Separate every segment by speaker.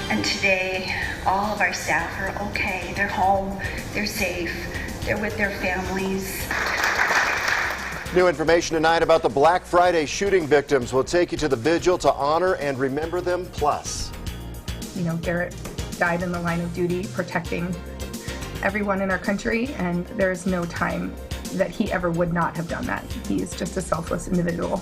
Speaker 1: And today, all of our staff are okay. They're home, they're safe, they're with their families.
Speaker 2: New information tonight about the Black Friday shooting victims. We'll take you to the vigil to honor and remember them. Plus,
Speaker 3: you know, Garrett died in the line of duty protecting everyone in our country, and there's no time that he ever would not have done that. He's just a selfless individual.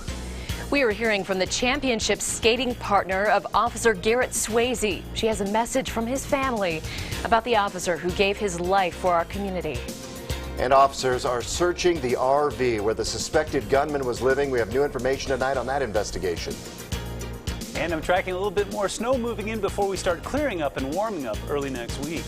Speaker 4: We are hearing from the championship skating partner of Officer Garrett Swayze. She has a message from his family about the officer who gave his life for our community.
Speaker 2: and officers are searching the RV where the suspected gunman was living. We have new information tonight on that investigation.
Speaker 5: And I'm tracking a little bit more snow moving in before we start clearing up and warming up early next week.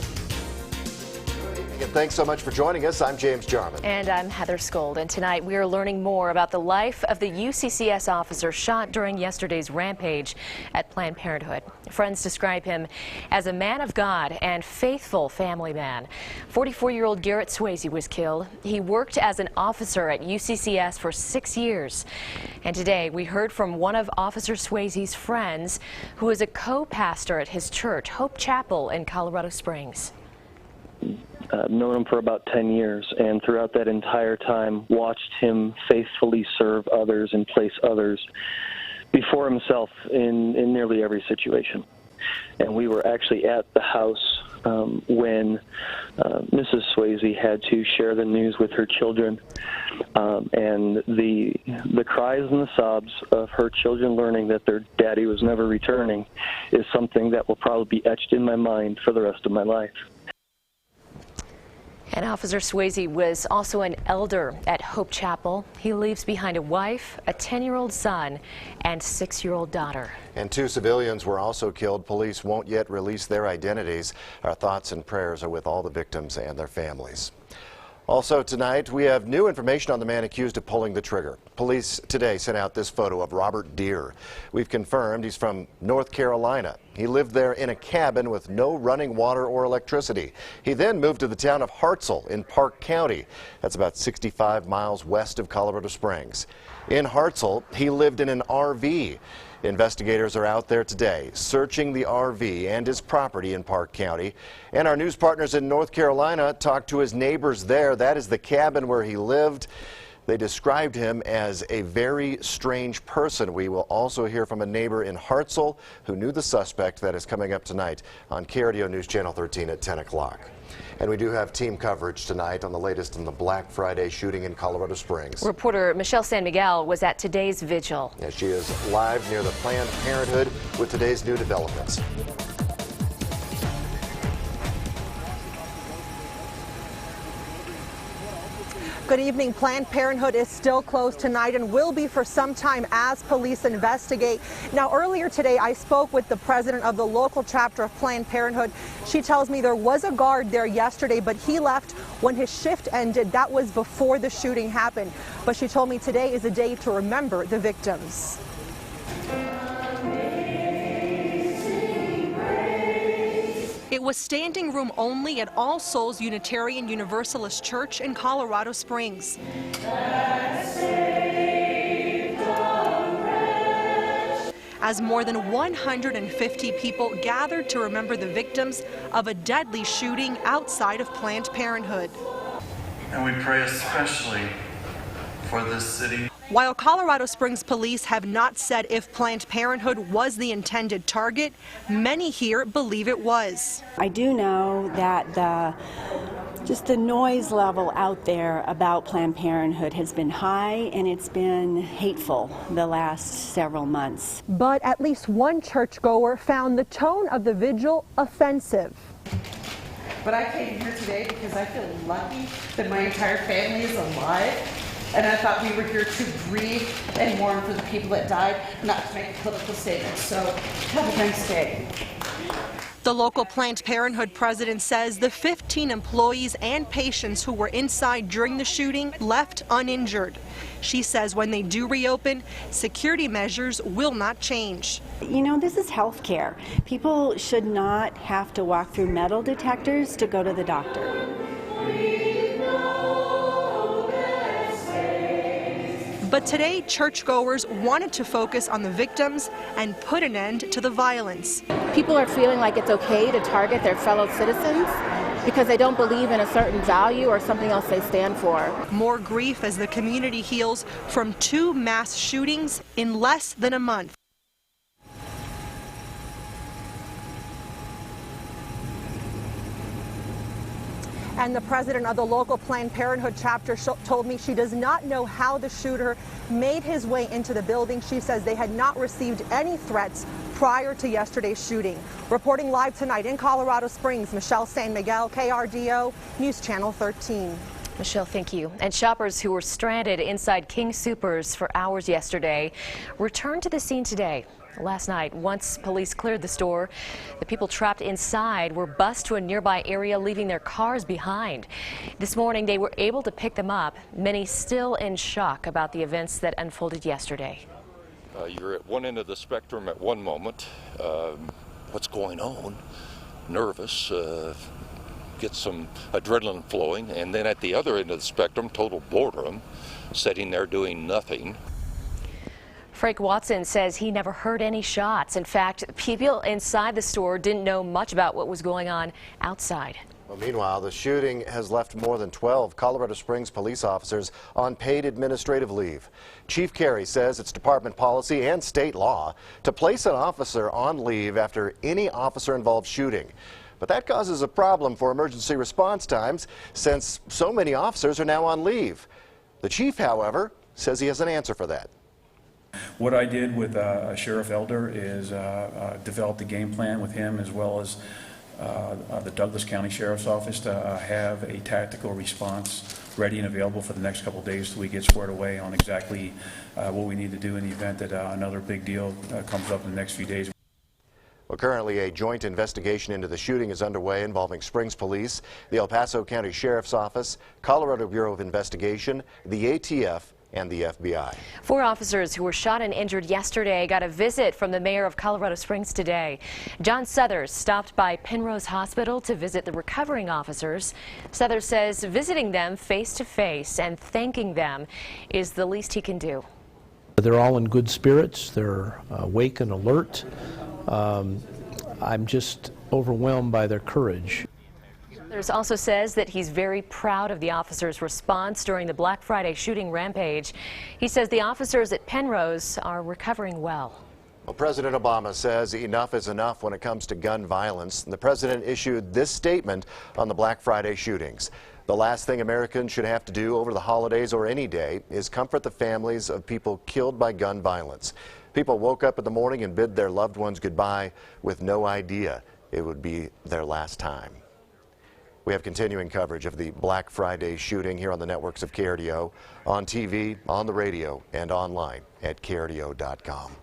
Speaker 2: And thanks so much for joining us. I'm James Jarman.
Speaker 4: And I'm Heather Skold. And tonight we are learning more about the life of the UCCS officer shot during yesterday's rampage at Planned Parenthood. Friends describe him as a man of God and faithful family man. 44-year-old Garrett Swayze was killed. He worked as an officer at UCCS for 6 years. And today we heard from one of Officer Swayze's friends who is a co-pastor at his church, Hope Chapel in Colorado Springs.
Speaker 6: Known him for about 10 years, and throughout that entire time watched him faithfully serve others and place others before himself in nearly every situation. And we were actually at the house when Mrs. Swayze had to share the news with her children, and the cries and the sobs of her children learning that their daddy was never returning is something that will probably be etched in my mind for the rest of my life.
Speaker 4: And Officer Swayze was also an elder at Hope Chapel. He leaves behind a wife, a 10-year-old son, and 6-year-old daughter.
Speaker 2: And 2 civilians were also killed. Police won't yet release their identities. Our thoughts and prayers are with all the victims and their families. Also tonight, we have new information on the man accused of pulling the trigger. Police today sent out this photo of Robert Deere. We've confirmed he's from North Carolina. He lived there in a cabin with no running water or electricity. He then moved to the town of Hartselle in Park County. That's about 65 miles west of Colorado Springs. In Hartselle, he lived in an RV. Investigators are out there today searching the RV and his property in Park County. And our news partners in North Carolina talked to his neighbors there. That is the cabin where he lived. They described him as a very strange person. We will also hear from a neighbor in Hartselle who knew the suspect. That is coming up tonight on KRDO News Channel 13 at 10 o'clock. And we do have team coverage tonight on the latest in the Black Friday shooting in Colorado Springs.
Speaker 4: Reporter Michelle San Miguel was at today's vigil.
Speaker 2: Yes, she is live near the Planned Parenthood with today's new developments.
Speaker 7: Good evening. Planned Parenthood is still closed tonight and will be for some time as police investigate. Now, earlier today, I spoke with the president of the local chapter of Planned Parenthood. She tells me there was a guard there yesterday, but he left when his shift ended. That was before the shooting happened. But she told me today is a day to remember the victims. It was standing room only at All Souls Unitarian Universalist Church in Colorado Springs. As more than 150 people gathered to remember the victims of a deadly shooting outside of Planned Parenthood.
Speaker 8: And we pray especially for this city.
Speaker 7: While Colorado Springs police have not said if Planned Parenthood was the intended target, many here believe it was.
Speaker 9: I do know that just the noise level out there about Planned Parenthood has been high, and it's been hateful the last several months.
Speaker 7: But at least one churchgoer found the tone of the vigil offensive.
Speaker 10: But I came here today because I feel lucky that my entire family is alive. And I thought we were here to grieve and mourn for the people that died, not to make political statements. So have a nice day.
Speaker 7: The local Planned Parenthood president says the 15 employees and patients who were inside during the shooting left uninjured. She says when they do reopen, security measures will not change.
Speaker 9: You know, this is health care. People should not have to walk through metal detectors to go to the doctor.
Speaker 7: But But today, churchgoers wanted to focus on the victims and put an end to the violence.
Speaker 11: People are feeling like it's okay to target their fellow citizens because they don't believe in a certain value or something else they stand for.
Speaker 7: More grief as the community heals from 2 mass shootings in less than a month. And the president of the local Planned Parenthood chapter told me she does not know how the shooter made his way into the building. She says they had not received any threats prior to yesterday's shooting. Reporting live tonight in Colorado Springs, Michelle San Miguel, KRDO, News Channel 13.
Speaker 4: Michelle, thank you. And shoppers who were stranded inside King Soopers for hours yesterday returned to the scene today. Last night, once police cleared the store, the people trapped inside were bused to a nearby area, leaving their cars behind. This morning, they were able to pick them up, many still in shock about the events that unfolded yesterday.
Speaker 12: You're at one end of the spectrum at one moment. What's going on? Nervous, get some adrenaline flowing, and then at the other end of the spectrum, total boredom, sitting there doing nothing.
Speaker 4: Frank Watson says he never heard any shots. In fact, people inside the store didn't know much about what was going on outside.
Speaker 2: Well, meanwhile, the shooting has left more than 12 Colorado Springs police officers on paid administrative leave. Chief Carey says it's department policy and state law to place an officer on leave after any officer-involved shooting. But that causes a problem for emergency response times since so many officers are now on leave. The chief, however, says he has an answer for that.
Speaker 13: What I did with Sheriff Elder is developed a game plan with him as well as the Douglas County Sheriff's Office to have a tactical response ready and available for the next couple of days till we get squared away on exactly what we need to do in the event that another big deal comes up in the next few days.
Speaker 2: Well, currently a joint investigation into the shooting is underway involving Springs Police, the El Paso County Sheriff's Office, Colorado Bureau of Investigation, the ATF, and the FBI.
Speaker 4: 4 officers who were shot and injured yesterday got a visit from the mayor of Colorado Springs today. John Suthers stopped by Penrose Hospital to visit the recovering officers. Suthers says visiting them face to face and thanking them is the least he can do.
Speaker 14: They're all in good spirits. They're awake and alert. I'm just overwhelmed by their courage.
Speaker 4: Suthers also says that he's very proud of the officers' response during the Black Friday shooting rampage. He says the officers at Penrose are recovering well.
Speaker 2: Well, President Obama says enough is enough when it comes to gun violence. The president issued this statement on the Black Friday shootings. The last thing Americans should have to do over the holidays or any day is comfort the families of people killed by gun violence. People woke up in the morning and bid their loved ones goodbye with no idea it would be their last time. We have continuing coverage of the Black Friday shooting here on the networks of KRDO, on TV, on the radio, and online at KRDO.com.